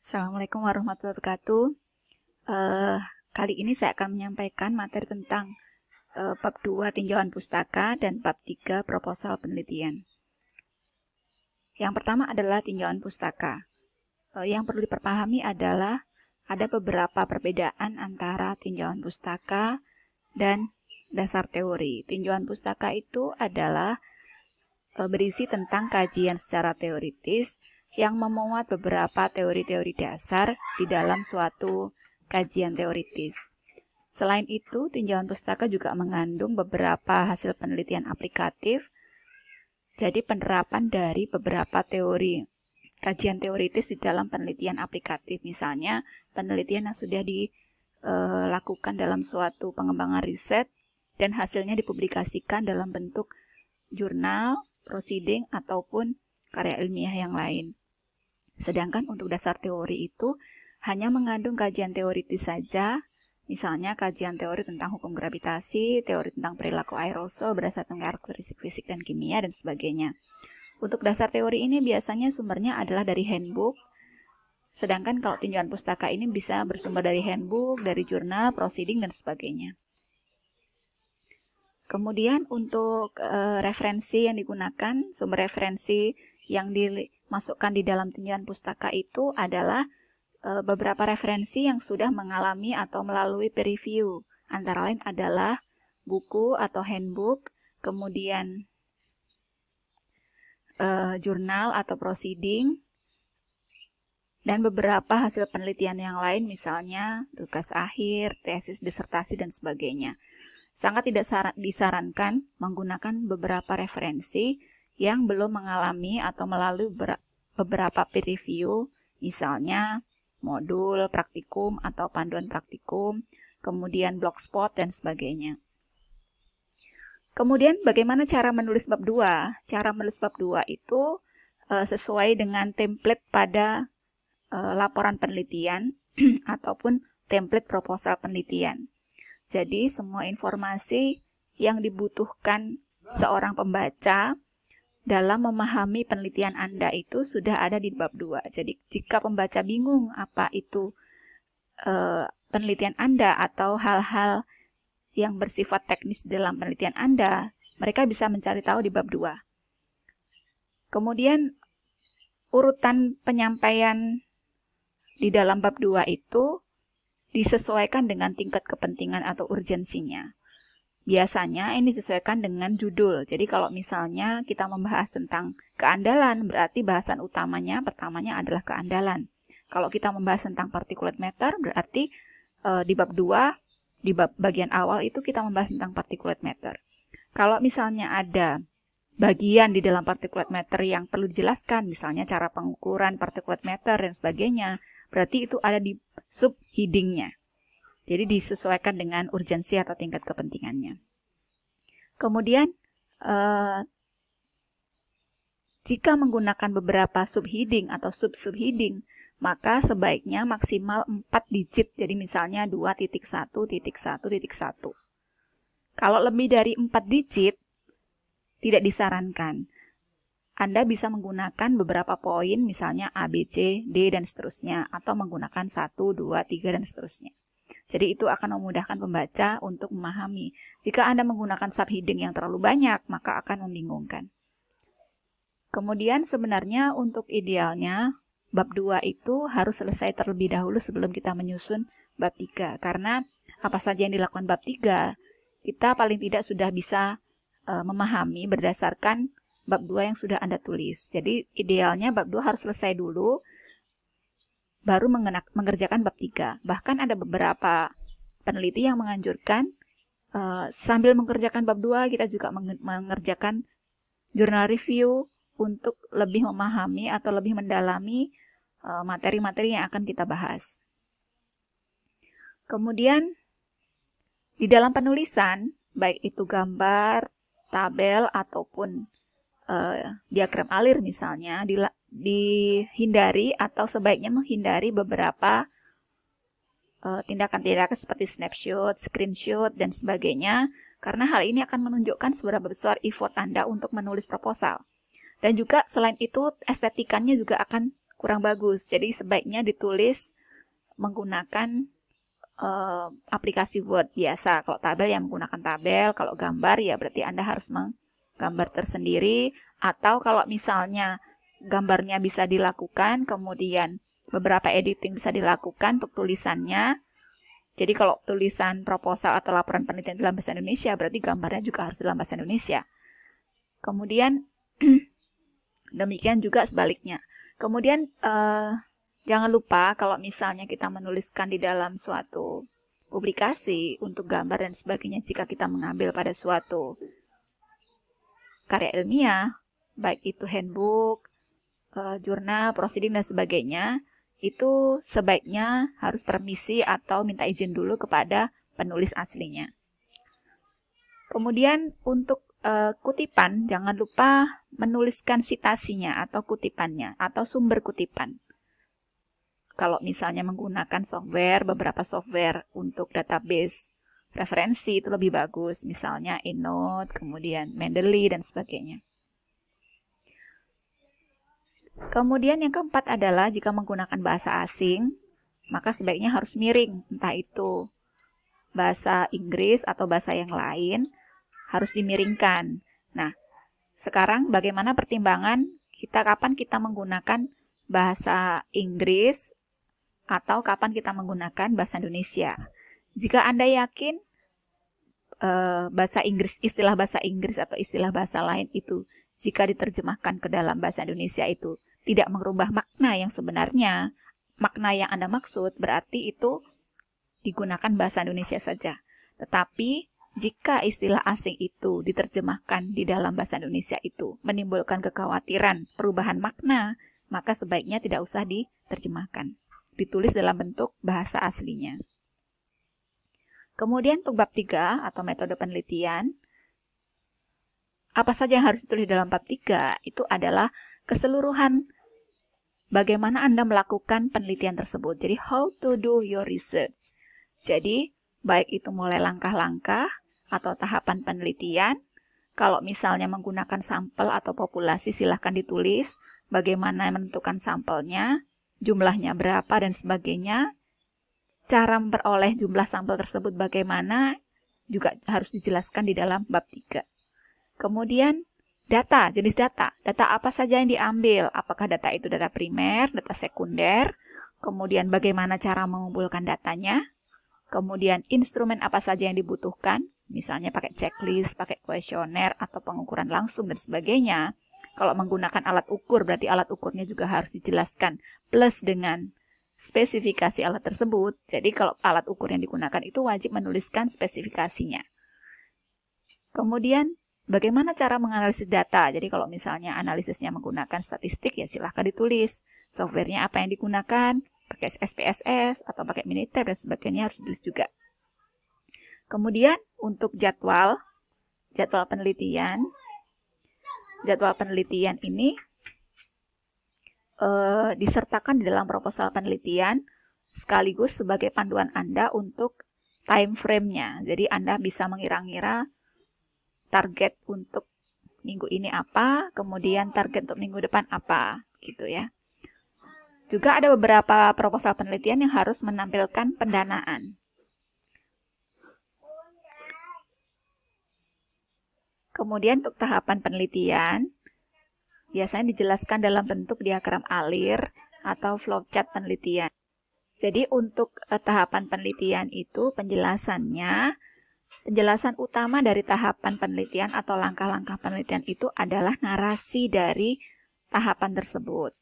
Assalamualaikum warahmatullahi wabarakatuh. Kali ini saya akan menyampaikan materi tentang bab 2 tinjauan pustaka dan bab 3 proposal penelitian. Yang pertama adalah tinjauan pustaka. Yang perlu diperpahami adalah ada beberapa perbedaan antara tinjauan pustaka dan dasar teori. Tinjauan pustaka itu adalah berisi tentang kajian secara teoritis yang memuat beberapa teori-teori dasar di dalam suatu kajian teoritis. Selain itu, tinjauan pustaka juga mengandung beberapa hasil penelitian aplikatif, jadi penerapan dari beberapa teori kajian teoritis di dalam penelitian aplikatif. Misalnya, penelitian yang sudah dilakukan dalam suatu pengembangan riset dan hasilnya dipublikasikan dalam bentuk jurnal, proceeding, ataupun karya ilmiah yang lain. Sedangkan untuk dasar teori itu hanya mengandung kajian teoritis saja, misalnya kajian teori tentang hukum gravitasi, teori tentang perilaku aerosol berdasarkan karakteristik fisik dan kimia, dan sebagainya. Untuk dasar teori ini biasanya sumbernya adalah dari handbook, sedangkan kalau tinjauan pustaka ini bisa bersumber dari handbook, dari jurnal, proceeding, dan sebagainya. Kemudian untuk referensi yang digunakan, sumber referensi yang dimasukkan di dalam tinjauan pustaka itu adalah beberapa referensi yang sudah mengalami atau melalui peer review. Antara lain adalah buku atau handbook, kemudian jurnal atau proceeding, dan beberapa hasil penelitian yang lain, misalnya tugas akhir, tesis, disertasi, dan sebagainya. Sangat tidak disarankan menggunakan beberapa referensi yang belum mengalami atau melalui beberapa peer review, misalnya modul, praktikum, atau panduan praktikum, kemudian blogspot, dan sebagainya. Kemudian bagaimana cara menulis bab 2? Cara menulis bab 2 itu sesuai dengan template pada laporan penelitian ataupun template proposal penelitian. Jadi semua informasi yang dibutuhkan seorang pembaca dalam memahami penelitian Anda itu sudah ada di bab 2. Jadi jika pembaca bingung apa itu penelitian Anda atau hal-hal yang bersifat teknis dalam penelitian Anda, mereka bisa mencari tahu di bab 2. Kemudian urutan penyampaian di dalam bab 2 itu disesuaikan dengan tingkat kepentingan atau urgensinya. Biasanya ini disesuaikan dengan judul. Jadi kalau misalnya kita membahas tentang keandalan, berarti bahasan pertamanya adalah keandalan. Kalau kita membahas tentang particulate matter, berarti di bab 2, di bab bagian awal itu kita membahas tentang particulate matter. Kalau misalnya ada bagian di dalam particulate matter yang perlu dijelaskan, misalnya cara pengukuran particulate matter dan sebagainya, berarti itu ada di subheading-nya. Jadi disesuaikan dengan urgensi atau tingkat kepentingannya. Kemudian, jika menggunakan beberapa subheading atau sub-subheading, maka sebaiknya maksimal 4 digit. Jadi misalnya 2.1.1.1. Kalau lebih dari 4 digit, tidak disarankan. Anda bisa menggunakan beberapa poin, misalnya A, B, C, D, dan seterusnya, atau menggunakan 1, 2, 3, dan seterusnya. Jadi itu akan memudahkan pembaca untuk memahami. Jika Anda menggunakan subheading yang terlalu banyak, maka akan membingungkan. Kemudian sebenarnya untuk idealnya, bab 2 itu harus selesai terlebih dahulu sebelum kita menyusun bab 3. Karena apa saja yang dilakukan bab 3, kita paling tidak sudah bisa memahami berdasarkan bab 2 yang sudah Anda tulis. Jadi idealnya bab 2 harus selesai dulu, baru mengerjakan bab 3. Bahkan ada beberapa peneliti yang menganjurkan sambil mengerjakan bab 2, kita juga mengerjakan jurnal review untuk lebih memahami atau lebih mendalami materi-materi yang akan kita bahas. Kemudian, di dalam penulisan, baik itu gambar, tabel, ataupun diagram alir misalnya, dihindari atau sebaiknya menghindari beberapa tindakan-tindakan seperti snapshot, screenshot, dan sebagainya, karena hal ini akan menunjukkan seberapa besar effort Anda untuk menulis proposal. Dan juga selain itu estetikanya juga akan kurang bagus. Jadi sebaiknya ditulis menggunakan aplikasi Word biasa. Kalau tabel ya menggunakan tabel, kalau gambar ya berarti Anda harus menggambar tersendiri. Atau kalau misalnya gambarnya bisa dilakukan, kemudian beberapa editing bisa dilakukan untuk tulisannya. Jadi kalau tulisan proposal atau laporan penelitian dalam bahasa Indonesia, berarti gambarnya juga harus dalam bahasa Indonesia. Kemudian demikian juga sebaliknya. Kemudian jangan lupa kalau misalnya kita menuliskan di dalam suatu publikasi untuk gambar dan sebagainya, jika kita mengambil pada suatu karya ilmiah, baik itu handbook, jurnal, proceeding, dan sebagainya, itu sebaiknya harus permisi atau minta izin dulu kepada penulis aslinya. Kemudian untuk kutipan, jangan lupa menuliskan citasinya atau kutipannya atau sumber kutipan. Kalau misalnya menggunakan software, beberapa software untuk database referensi itu lebih bagus, misalnya EndNote, kemudian Mendeley, dan sebagainya. Kemudian yang keempat adalah jika menggunakan bahasa asing, maka sebaiknya harus miring, entah itu bahasa Inggris atau bahasa yang lain, harus dimiringkan. Nah, sekarang bagaimana pertimbangan kapan kita menggunakan bahasa Inggris atau kapan kita menggunakan bahasa Indonesia? Jika Anda yakin bahasa Inggris, istilah bahasa Inggris atau istilah bahasa lain itu jika diterjemahkan ke dalam bahasa Indonesia itu tidak merubah makna yang sebenarnya, makna yang Anda maksud, berarti itu digunakan bahasa Indonesia saja. Tetapi jika istilah asing itu diterjemahkan di dalam bahasa Indonesia itu menimbulkan kekhawatiran perubahan makna, maka sebaiknya tidak usah diterjemahkan. Ditulis dalam bentuk bahasa aslinya. Kemudian untuk bab 3 atau metode penelitian, apa saja yang harus ditulis dalam bab 3 itu adalah keseluruhan bagaimana Anda melakukan penelitian tersebut. Jadi, how to do your research. Jadi, baik itu mulai langkah-langkah atau tahapan penelitian. Kalau misalnya menggunakan sampel atau populasi, silahkan ditulis bagaimana menentukan sampelnya, jumlahnya berapa, dan sebagainya. Cara memperoleh jumlah sampel tersebut bagaimana, juga harus dijelaskan di dalam bab 3. Kemudian, data, jenis data. Data apa saja yang diambil? Apakah data itu data primer, data sekunder? Kemudian bagaimana cara mengumpulkan datanya? Kemudian instrumen apa saja yang dibutuhkan? Misalnya pakai checklist, pakai kuesioner, atau pengukuran langsung, dan sebagainya. Kalau menggunakan alat ukur, berarti alat ukurnya juga harus dijelaskan. Plus dengan spesifikasi alat tersebut. Jadi kalau alat ukur yang digunakan itu wajib menuliskan spesifikasinya. Kemudian, bagaimana cara menganalisis data? Jadi kalau misalnya analisisnya menggunakan statistik, ya silahkan ditulis. Softwarenya apa yang digunakan, pakai SPSS atau pakai Minitab, dan sebagainya harus ditulis juga. Kemudian untuk jadwal penelitian ini disertakan di dalam proposal penelitian sekaligus sebagai panduan Anda untuk time frame-nya. Jadi Anda bisa mengira-ngira target untuk minggu ini apa, kemudian target untuk minggu depan apa, gitu ya. Juga ada beberapa proposal penelitian yang harus menampilkan pendanaan. Kemudian untuk tahapan penelitian, biasanya dijelaskan dalam bentuk diagram alir atau flowchart penelitian. Jadi untuk tahapan penelitian itu penjelasan utama dari tahapan penelitian atau langkah-langkah penelitian itu adalah narasi dari tahapan tersebut.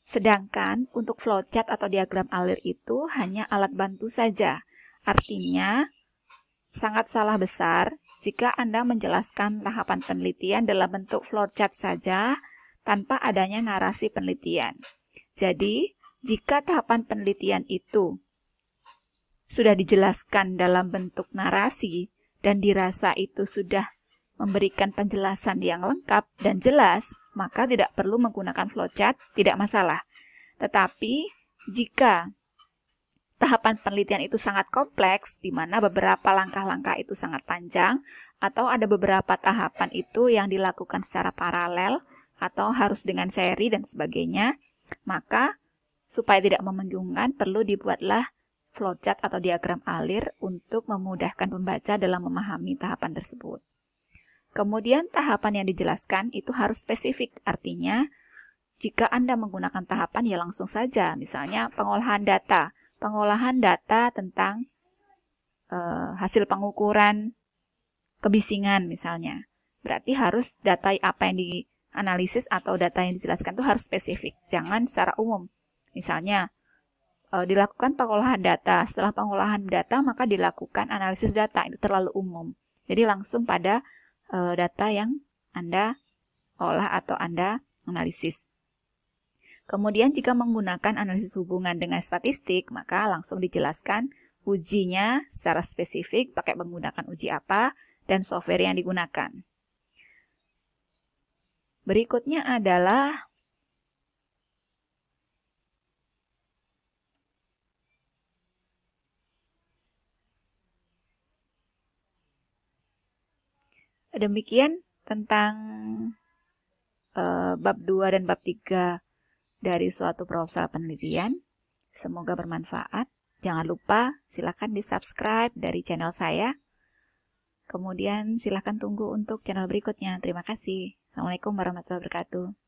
Sedangkan untuk flowchart atau diagram alir itu hanya alat bantu saja. Artinya sangat salah besar jika Anda menjelaskan tahapan penelitian dalam bentuk flowchart saja tanpa adanya narasi penelitian. Jadi, jika tahapan penelitian itu sudah dijelaskan dalam bentuk narasi dan dirasa itu sudah memberikan penjelasan yang lengkap dan jelas, maka tidak perlu menggunakan flowchart, tidak masalah. Tetapi, jika tahapan penelitian itu sangat kompleks, di mana beberapa langkah-langkah itu sangat panjang, atau ada beberapa tahapan itu yang dilakukan secara paralel, atau harus dengan seri dan sebagainya, Maka supaya tidak membingungkan, perlu dibuatlah flowchart atau diagram alir untuk memudahkan pembaca dalam memahami tahapan tersebut. Kemudian tahapan yang dijelaskan itu harus spesifik, artinya jika Anda menggunakan tahapan ya langsung saja, misalnya pengolahan data. Pengolahan data tentang hasil pengukuran kebisingan misalnya. Berarti harus data apa yang dianalisis atau data yang dijelaskan itu harus spesifik, jangan secara umum. Misalnya, dilakukan pengolahan data. Setelah pengolahan data, maka dilakukan analisis data. Itu terlalu umum. Jadi langsung pada data yang Anda olah atau Anda analisis. Kemudian jika menggunakan analisis hubungan dengan statistik, maka langsung dijelaskan ujinya secara spesifik, pakai menggunakan uji apa, dan software yang digunakan. Berikutnya adalah demikian tentang bab 2 dan bab 3 dari suatu proposal penelitian. Semoga bermanfaat. Jangan lupa silakan di-subscribe dari channel saya. Kemudian silakan tunggu untuk channel berikutnya. Terima kasih. Assalamualaikum warahmatullahi wabarakatuh.